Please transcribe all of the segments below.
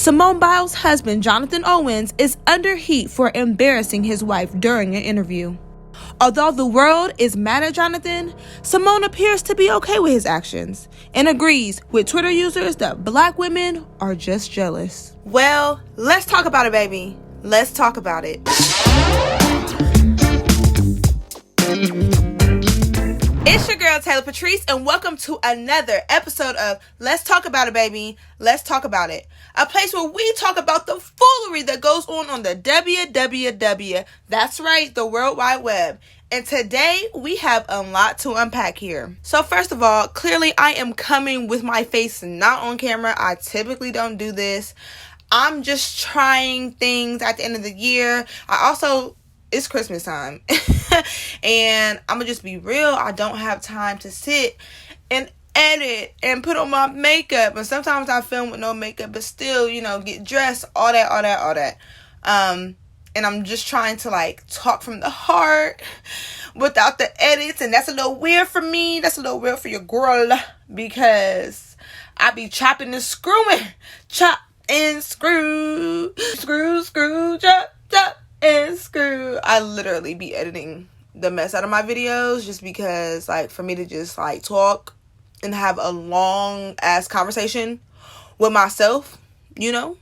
Simone Biles' husband, Johnathon Owens, is under heat for embarrassing his wife during an interview. Although the world is mad at Johnathon, Simone appears to be okay with his actions and agrees with Twitter users that black women are just jealous. Well, let's talk about it, baby. Let's talk about it. It's your girl, Taylor Patrice, and welcome to another episode of Let's Talk About It, baby. Let's talk about it. A place where we talk about the foolery that goes on the WWW. That's right, the World Wide Web. And today, we have a lot to unpack here. So first of all, clearly I am coming with my face not on camera. I typically don't do this. I'm just trying things at the end of the year. It's Christmas time. And I'm going to just be real. I don't have time to sit and edit and put on my makeup. And sometimes I film with no makeup, but still, get dressed, all that. And I'm just trying to talk from the heart without the edits. And that's a little weird for me. That's a little weird for your girl, because I be chopping and screwing. Chop and screw. Screw, chop and screw. I literally be editing the mess out of my videos just because, for me to just talk and have a long ass conversation with myself, a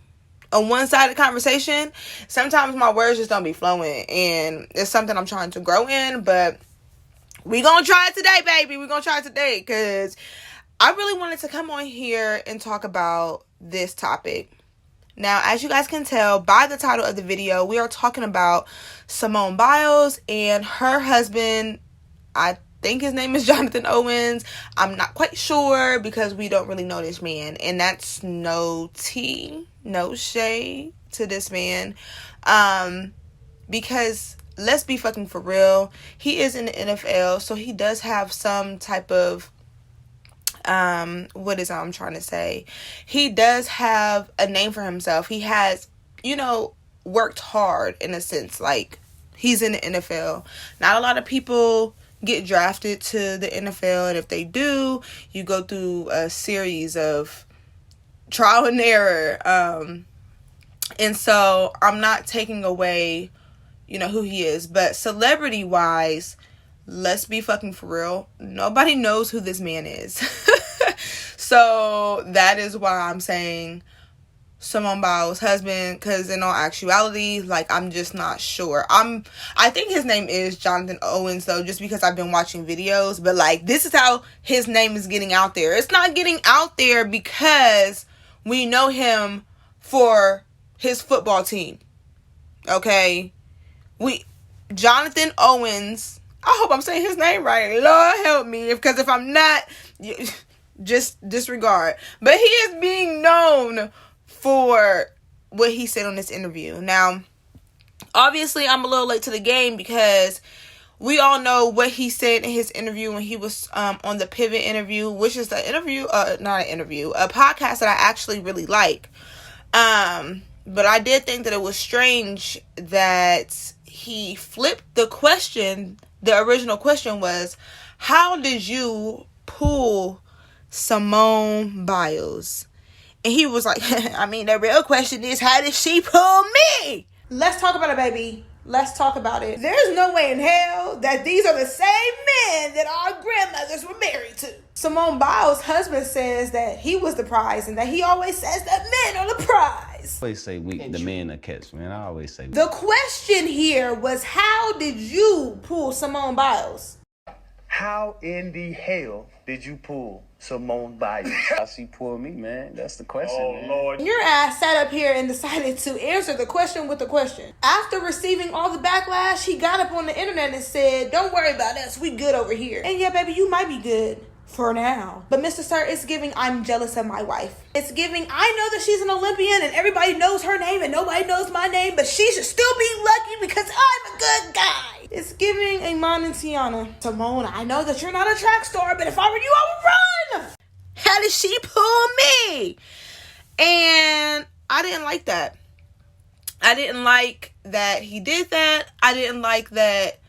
one-sided conversation, sometimes my words just don't be flowing, and it's something I'm trying to grow in. But we gonna try it today, baby. We gonna try it today, because I really wanted to come on here and talk about this topic. Now, as you guys can tell by the title of the video, we are talking about Simone Biles and her husband. I think his name is Johnathon Owens. I'm not quite sure because we don't really know this man. And that's no tea, no shade to this man. Because let's be fucking for real. He is in the NFL, so he does have some type of he does have a name for himself. He has, worked hard in a sense. He's in the NFL. Not a lot of people get drafted to the NFL, and if they do, you go through a series of trial and error. And so I'm not taking away, who he is, but celebrity wise, let's be fucking for real. Nobody knows who this man is. So that is why I'm saying Simone Biles' husband, because in all actuality, I'm just not sure. I think his name is Johnathon Owens, though, just because I've been watching videos. But this is how his name is getting out there. It's not getting out there because we know him for his football team. Okay? Jonathan Owens, I hope I'm saying his name right. Lord help me, because if I'm not, just disregard. But he is being known for what he said on this interview. Now, obviously, I'm a little late to the game because we all know what he said in his interview when he was on the Pivot interview, which is a podcast that I actually really like. But I did think that it was strange that he flipped the question. The original question was, how did you pull Simone Biles? And he was like, the real question is, how did she pull me? Let's talk about it, baby. Let's talk about it. There's no way in hell that these are the same men that our grandmothers were married to. Simone Biles' husband says that he was the prize, and that he always says that men are the prize. I always say the men are catch, man. I always say. The question here was, how did you pull Simone Biles? How in the hell did you pull Simone Biles? How she pulled me, man? That's the question. Oh, man. Lord. Your ass sat up here and decided to answer the question with the question. After receiving all the backlash, he got up on the internet and said, don't worry about us, we good over here. And yeah, baby, you might be good for now. But Mr. Sir, it's giving, I'm jealous of my wife. It's giving, I know that she's an Olympian and everybody knows her name and nobody knows my name, but she should still be lucky because I'm a good guy. It's giving Iman and Tiana. Simone, I know that you're not a track star, but if I were you, I would run. How did she pull me? And I didn't like that. I didn't like that he did that. I didn't like that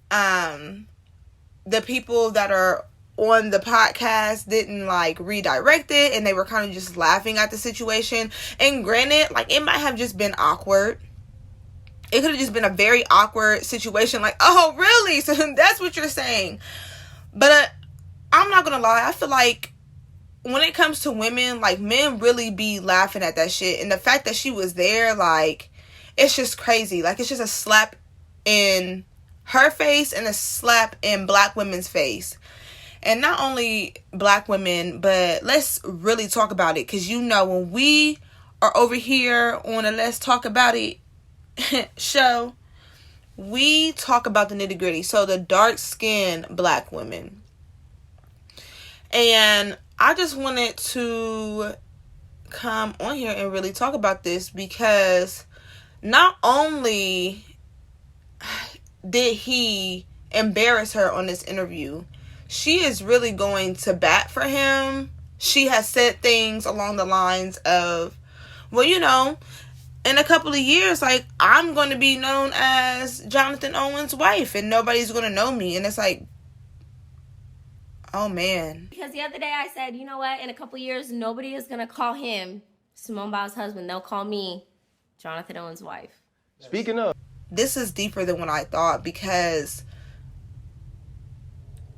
the people that are on the podcast didn't like redirect it, and they were kind of just laughing at the situation. And granted, like, it might have just been awkward. It could have just been a very awkward situation. Like, oh, really? So that's what you're saying. But I'm not gonna lie. I feel like when it comes to women, like, men really be laughing at that shit. And the fact that she was there, like, it's just crazy. Like, it's just a slap in her face and a slap in black women's face. And not only black women, but let's really talk about it. Because, you know, when we are over here on a Let's Talk About It show, we talk about the nitty gritty. So the dark-skinned black women. And I just wanted to come on here and really talk about this, because not only did he embarrass her on this interview, she is really going to bat for him. She has said things along the lines of, well, you know, in a couple of years, like, I'm going to be known as Johnathon Owens' wife and nobody's going to know me. And it's like, oh, man. Because the other day I said, you know what? In a couple of years, nobody is going to call him Simone Biles' husband. They'll call me Johnathon Owens' wife. Speaking of, this is deeper than what I thought, because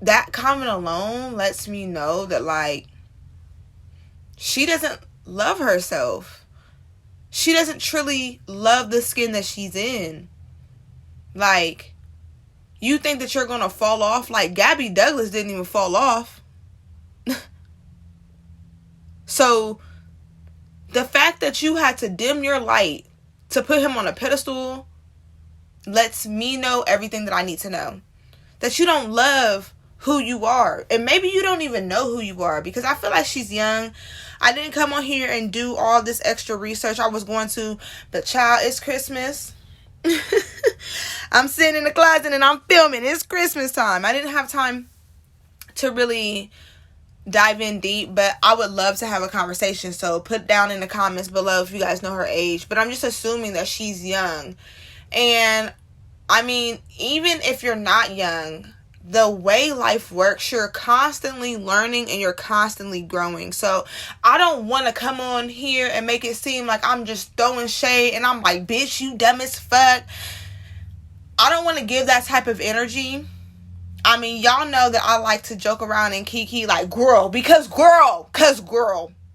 that comment alone lets me know that, like, she doesn't love herself. She doesn't truly love the skin that she's in. Like, you think that you're going to fall off? Like, Gabby Douglas didn't even fall off. So, the fact that you had to dim your light to put him on a pedestal lets me know everything that I need to know. That you don't love who you are. And maybe you don't even know who you are, because I feel like she's young. I didn't come on here and do all this extra research. I was going to, but child, it's Christmas. I'm sitting in the closet and I'm filming. It's Christmas time. I didn't have time to really dive in deep, but I would love to have a conversation. So put down in the comments below if you guys know her age. But I'm just assuming that she's young. And I mean, even if you're not young, the way life works, you're constantly learning and you're constantly growing. So I don't want to come on here and make it seem like I'm just throwing shade and I'm like, bitch, you dumb as fuck. I don't want to give that type of energy. I mean, y'all know that I like to joke around and kiki like girl, because girl.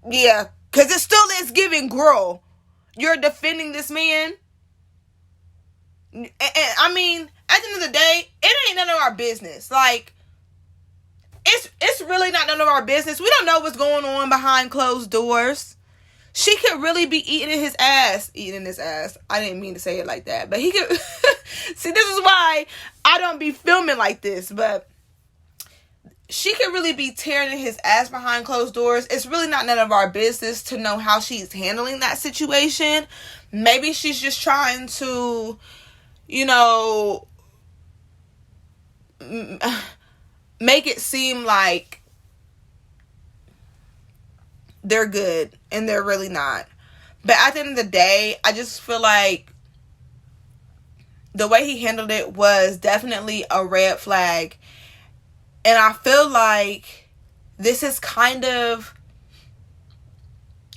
Yeah, because it still is giving girl. You're defending this man. And I mean, at the end of the day, it ain't none of our business. Like, it's really not none of our business. We don't know what's going on behind closed doors. She could really be eating his ass. I didn't mean to say it like that. But he could... See, this is why I don't be filming like this. But she could really be tearing his ass behind closed doors. It's really not none of our business to know how she's handling that situation. Maybe she's just trying to, you know, make it seem like they're good and they're really not. But at the end of the day, I just feel like the way he handled it was definitely a red flag. And I feel like this is kind of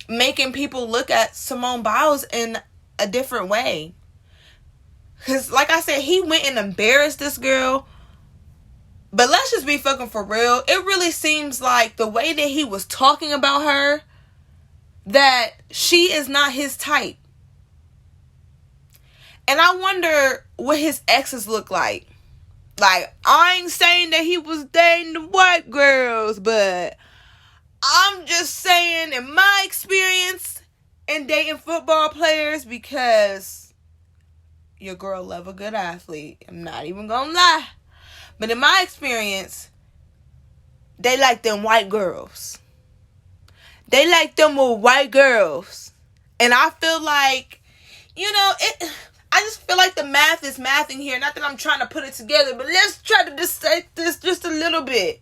making people look at Simone Biles in a different way. Because, like I said, he went and embarrassed this girl. But let's just be fucking for real. It really seems like the way that he was talking about her, that she is not his type. And I wonder what his exes look like. Like, I ain't saying that he was dating the white girls, but I'm just saying, in my experience in dating football players, because your girl love a good athlete. I'm not even gonna lie. But in my experience, they like them white girls. They like them with white girls. And I feel like, you know, I just feel like the math is mathing here. Not that I'm trying to put it together, but let's try to dissect this just a little bit.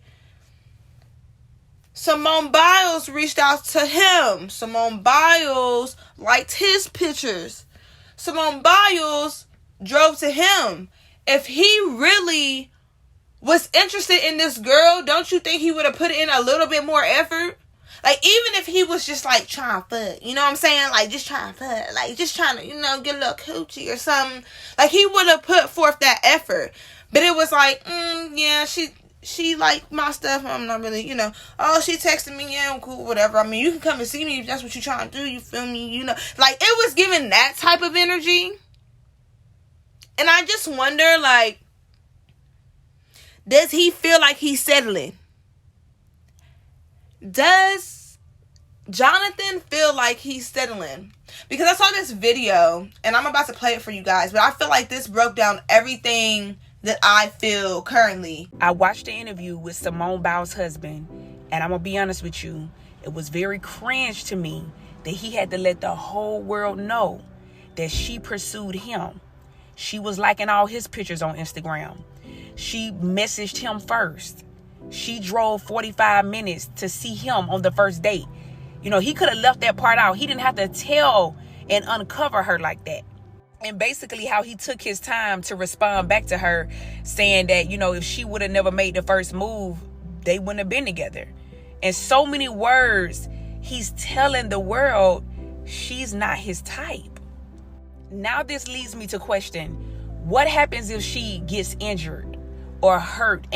Simone Biles reached out to him. Simone Biles liked his pictures. Simone Biles drove to him. If he really was interested in this girl, don't you think he would have put in a little bit more effort? Like, even if he was just, like, trying to fuck, you know what I'm saying? Like, just trying to fuck, like, just trying to, you know, get a little coochie or something. Like, he would have put forth that effort. But it was like, yeah, she like my stuff. I'm not really, you know, oh, she texted me, yeah, I'm cool, whatever. I mean, you can come and see me if that's what you're trying to do, you feel me? You know, like, it was giving that type of energy. And I just wonder, like, does he feel like he's settling? Does Johnathon feel like he's settling? Because I saw this video, and I'm about to play it for you guys, but I feel like this broke down everything that I feel currently. I watched the interview with Simone Biles' husband, and I'm going to be honest with you, it was very cringe to me that he had to let the whole world know that she pursued him. She was liking all his pictures on Instagram. She messaged him first. She drove 45 minutes to see him on the first date. You know, he could have left that part out. He didn't have to tell and uncover her like that. And basically how he took his time to respond back to her, saying that, you know, if she would have never made the first move, they wouldn't have been together. And so many words, he's telling the world she's not his type. Now this leads me to question, what happens if she gets injured or hurt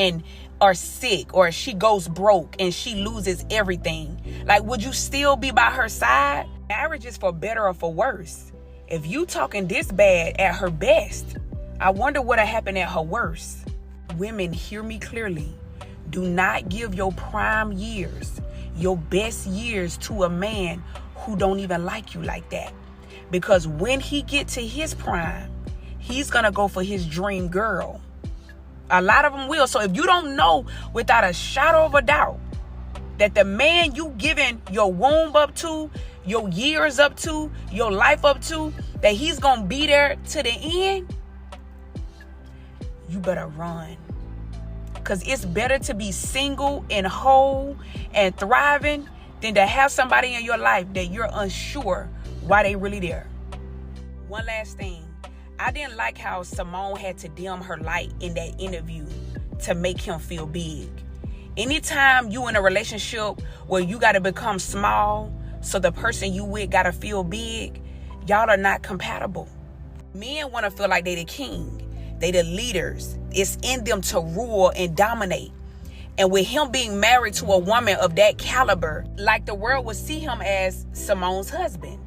or sick, or she goes broke and she loses everything? Like, would you still be by her side? Marriage is for better or for worse. If you talking this bad at her best, I wonder what'll happen at her worst. Women, hear me clearly. Do not give your prime years, your best years, to a man who don't even like you like that. Because when he get to his prime, he's gonna go for his dream girl. A lot of them will. So if you don't know without a shadow of a doubt that the man you giving your womb up to, your years up to, your life up to, that he's gonna be there to the end, you better run. Because it's better to be single and whole and thriving than to have somebody in your life that you're unsure why they really there. One last thing. I didn't like how Simone had to dim her light in that interview to make him feel big. Anytime you in a relationship where you got to become small so the person you with got to feel big, y'all are not compatible. Men want to feel like they the king. They the leaders. It's in them to rule and dominate. And with him being married to a woman of that caliber, like, the world would see him as Simone's husband.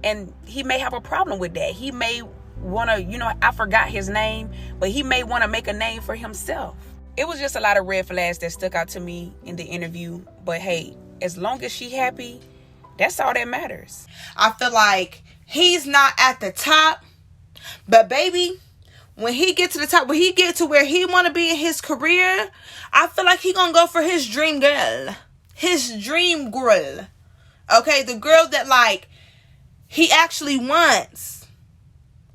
And he may have a problem with that. He may want to, you know, I forgot his name, but he may want to make a name for himself. It was just a lot of red flags that stuck out to me in the interview. But hey, as long as she happy, that's all that matters. I feel like he's not at the top, but baby, when he get to the top, when he get to where he want to be in his career, I feel like he gonna go for his dream girl. His dream girl. Okay, the girl that, like, he actually wants.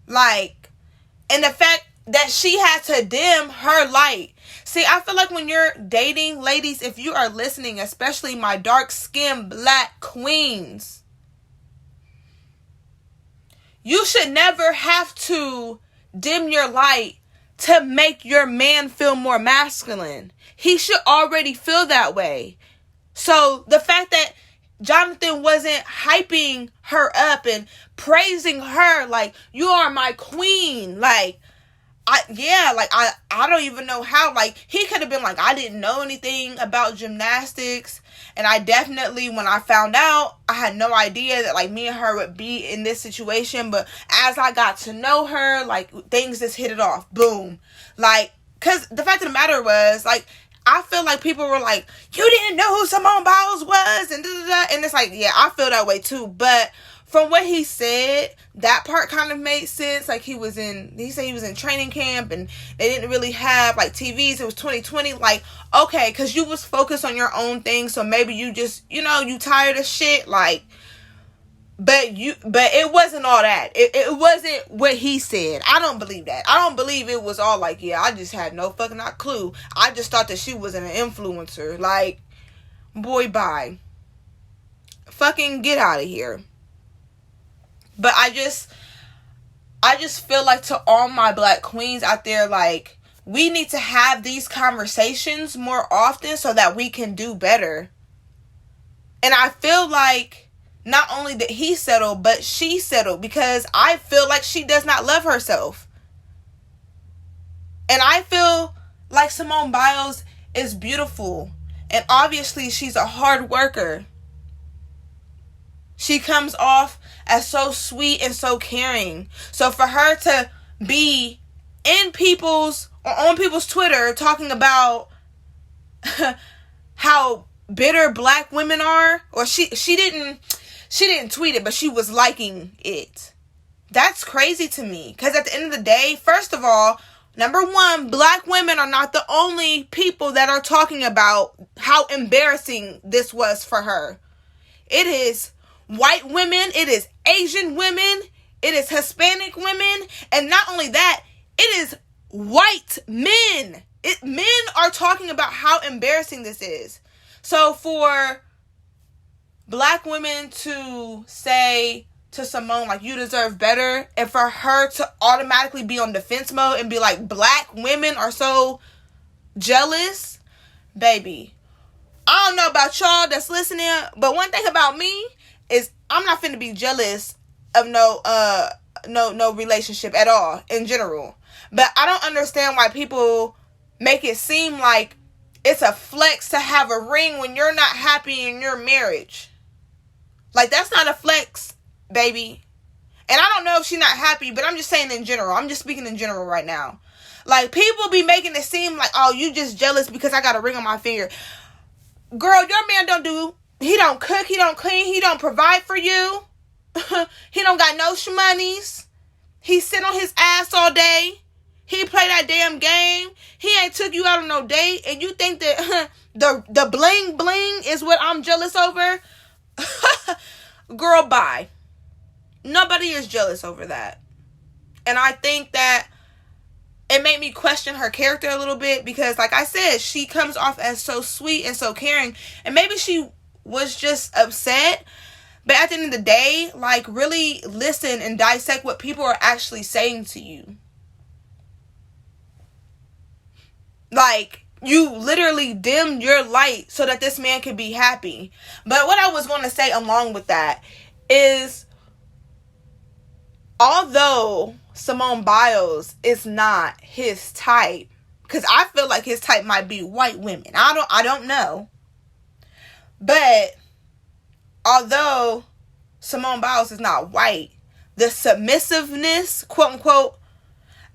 Like, and the fact that she had to dim her light. See, I feel like when you're dating, ladies, if you are listening, especially my dark-skinned black queens, you should never have to dim your light to make your man feel more masculine. He should already feel that way. So the fact that Johnathon wasn't hyping her up and praising her like, you are my queen, like, I don't even know how. Like, he could have been like, I didn't know anything about gymnastics, and I definitely, when I found out, I had no idea that, like, me and her would be in this situation. But as I got to know her, like, things just hit it off. Boom. Like, because the fact of the matter was, like, I feel like people were like, you didn't know who Simone Biles was, and da-da-da. And it's like, yeah, I feel that way too. But from what he said, that part kind of made sense. Like, he said he was in training camp and they didn't really have, like, TVs. It was 2020. Like, okay, because you was focused on your own thing. So maybe you just, you know, you tired of shit. Like, but it wasn't all that. It wasn't what he said. I don't believe that. I don't believe it was all like, yeah, I just had no fucking clue. I just thought that she was an influencer. Like, boy, bye. Fucking get out of here. But I just feel like, to all my black queens out there, like, we need to have these conversations more often so that we can do better. And I feel like not only did he settle, but she settled, because I feel like she does not love herself. And I feel like Simone Biles is beautiful. And obviously she's a hard worker. She comes off as so sweet and so caring. So for her to be on people's Twitter talking about how bitter black women are, or she didn't tweet it, but she was liking it. That's crazy to me, because at the end of the day, first of all, number one, black women are not the only people that are talking about how embarrassing this was for her. It is white women, it is Asian women, it is Hispanic women, and not only that, it is white men. Men are talking about how embarrassing this is. So for black women to say to Simone, like, you deserve better, and for her to automatically be on defense mode and be like, black women are so jealous, baby. I don't know about y'all that's listening, but one thing about me is I'm not finna be jealous of no relationship at all in general. But I don't understand why people make it seem like it's a flex to have a ring when you're not happy in your marriage. Like, that's not a flex, baby. And I don't know if she's not happy, but I'm just saying in general. I'm just speaking in general right now. Like, people be making it seem like, oh, you just jealous because I got a ring on my finger. Girl, your man he don't cook, he don't clean, he don't provide for you. He don't got no shmonies. He sit on his ass all day. He play that damn game. He ain't took you out on no date. And you think that the bling bling is what I'm jealous over? Girl, bye. Nobody is jealous over that. And I think that it made me question her character a little bit, because like I said, she comes off as so sweet and so caring. And maybe she was just upset. But at the end of the day, like, really listen and dissect what people are actually saying to you. Like, you literally dimmed your light so that this man could be happy. But what I was going to say along with that is, although Simone Biles is not his type, because I feel like his type might be white women. I don't know. But although Simone Biles is not white, the submissiveness, quote unquote,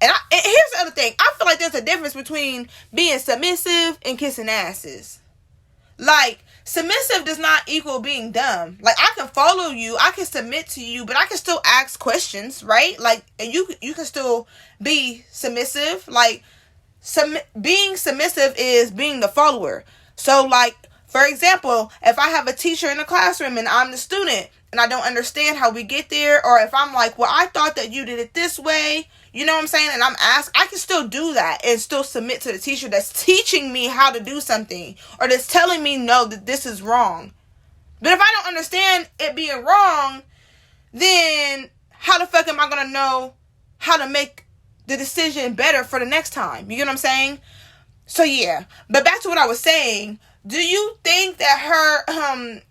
and here's the other thing. I feel like there's a difference between being submissive and kissing asses. Like, submissive does not equal being dumb. Like, I can follow you, I can submit to you, but I can still ask questions, right? Like, and you can still be submissive. Like, being submissive is being the follower. So, like, for example, if I have a teacher in the classroom and I'm the student and I don't understand how we get there, or if I'm like, well, I thought that you did it this way, you know what I'm saying? And I'm asked, I can still do that and still submit to the teacher that's teaching me how to do something, or that's telling me, no, that this is wrong. But if I don't understand it being wrong, then how the fuck am I going to know how to make the decision better for the next time? You get what I'm saying? So yeah, but back to what I was saying. Do you think that her, I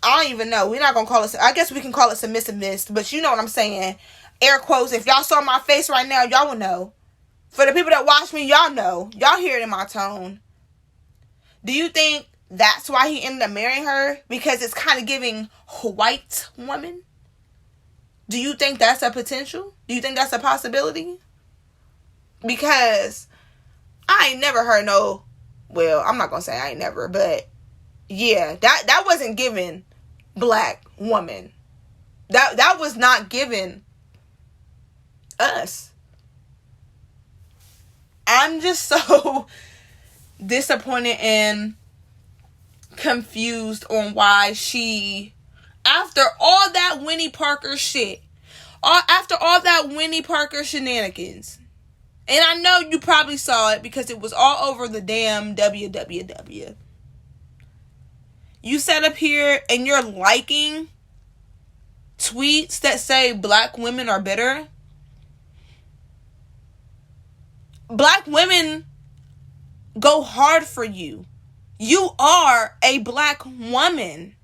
don't even know. We're not going to call it, I guess we can call it submissiveness, but you know what I'm saying. Air quotes. If y'all saw my face right now, y'all would know. For the people that watch me, y'all know. Y'all hear it in my tone. Do you think that's why he ended up marrying her? Because it's kind of giving white woman? Do you think that's a potential? Do you think that's a possibility? Because I ain't never heard no, well, I'm not going to say I ain't never, but yeah, that wasn't giving black woman. That was not given us. I'm just so disappointed and confused on why she, after all that Winnie Parker shit, after all that Winnie Parker shenanigans, and I know you probably saw it because it was all over the damn WWW. You sat up here and you're liking tweets that say black women are bitter. Black women go hard for you. You are a black woman.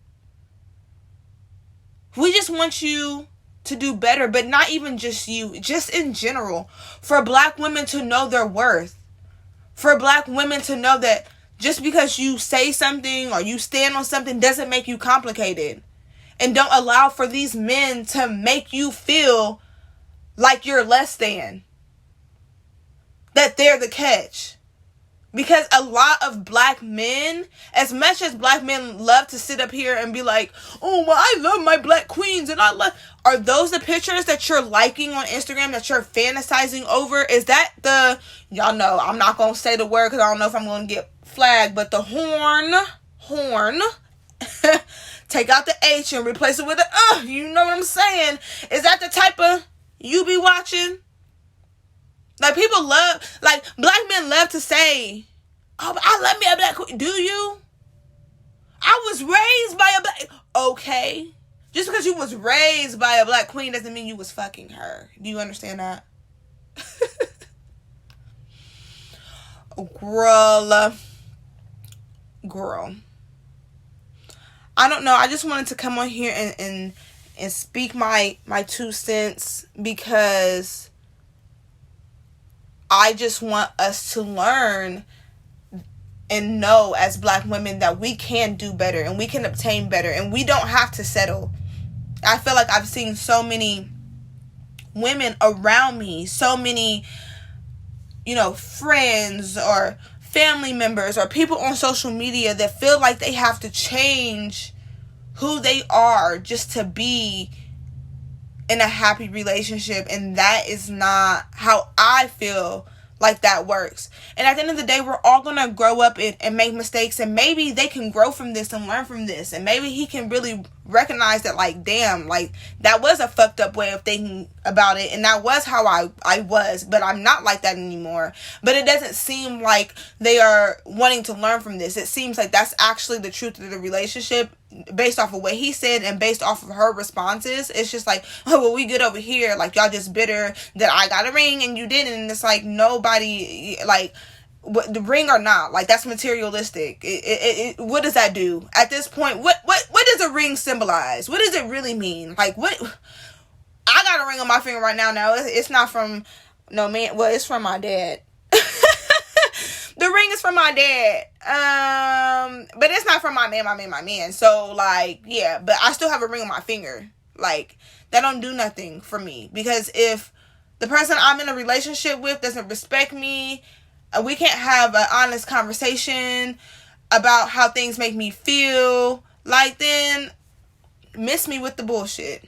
We just want you to do better, but not even just you, just in general. For black women to know their worth. For black women to know that just because you say something or you stand on something doesn't make you complicated. And don't allow for these men to make you feel like you're less than. That they're the catch. Because a lot of black men, as much as black men love to sit up here and be like, oh, well, I love my black queens and I love... Are those the pictures that you're liking on Instagram, that you're fantasizing over? Is that the... Y'all know, I'm not going to say the word because I don't know if I'm going to get flagged, but the horn... Take out the H and replace it with a you know what I'm saying? Is that the type of you be watching? Like, people love, like, black men love to say, oh, but I love me a black queen. Do you? I was raised by a black... Okay. Just because you was raised by a black queen doesn't mean you was fucking her. Do you understand that? Girl. I don't know. I just wanted to come on here and speak my 2 cents because I just want us to learn and know as black women that we can do better and we can obtain better and we don't have to settle. I feel like I've seen so many women around me, so many, friends or family members or people on social media that feel like they have to change who they are just to be in a happy relationship, and that is not how I feel like that works. And at the end of the day, we're all gonna grow up and make mistakes, and maybe they can grow from this and learn from this, and maybe he can really recognize that, like, damn, like, that was a fucked up way of thinking about it, and that was how I was, but I'm not like that anymore. But it doesn't seem like they are wanting to learn from this. It seems like that's actually the truth of the relationship, based off of what he said and based off of her responses. It's just like, oh, well, we good over here, like, y'all just bitter that I got a ring and you didn't. And it's like, nobody, like, the ring or not, like, that's materialistic. What does that do at this point? What does a ring symbolize? What does it really mean? Like, what? I got a ring on my finger right now. No, it's not from no man. Well, it's from my dad. The ring is from my dad. But it's not from my man. So, like, yeah, but I still have a ring on my finger. Like, that don't do nothing for me. Because if the person I'm in a relationship with doesn't respect me, we can't have an honest conversation about how things make me feel, like, then miss me with the bullshit.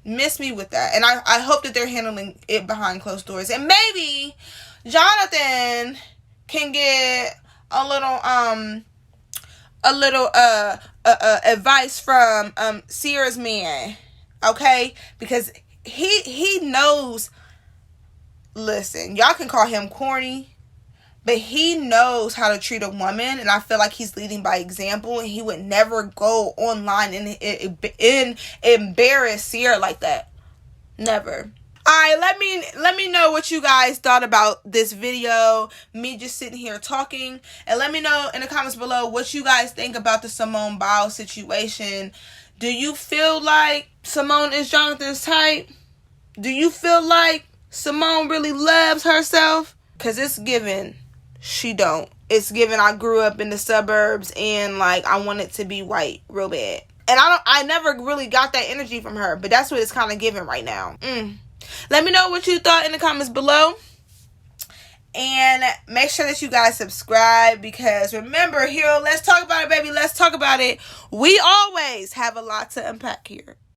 Miss me with that. And I hope that they're handling it behind closed doors. And maybe Johnathon can get a little advice from Sierra's man, okay? Because he knows. Listen, y'all can call him corny, but he knows how to treat a woman, and I feel like he's leading by example, and he would never go online and embarrass Sierra like that. Never. Alright, let me know what you guys thought about this video, me just sitting here talking, and let me know in the comments below what you guys think about the Simone Biles situation. Do you feel like Simone is Johnathon's type? Do you feel like Simone really loves herself? Because it's given she don't. It's given I grew up in the suburbs and, like, I want it to be white real bad. And I never really got that energy from her, but that's what it's kind of giving right now. Let me know what you thought in the comments below. And make sure that you guys subscribe, because remember, here, let's talk about it, baby. Let's talk about it. We always have a lot to unpack here.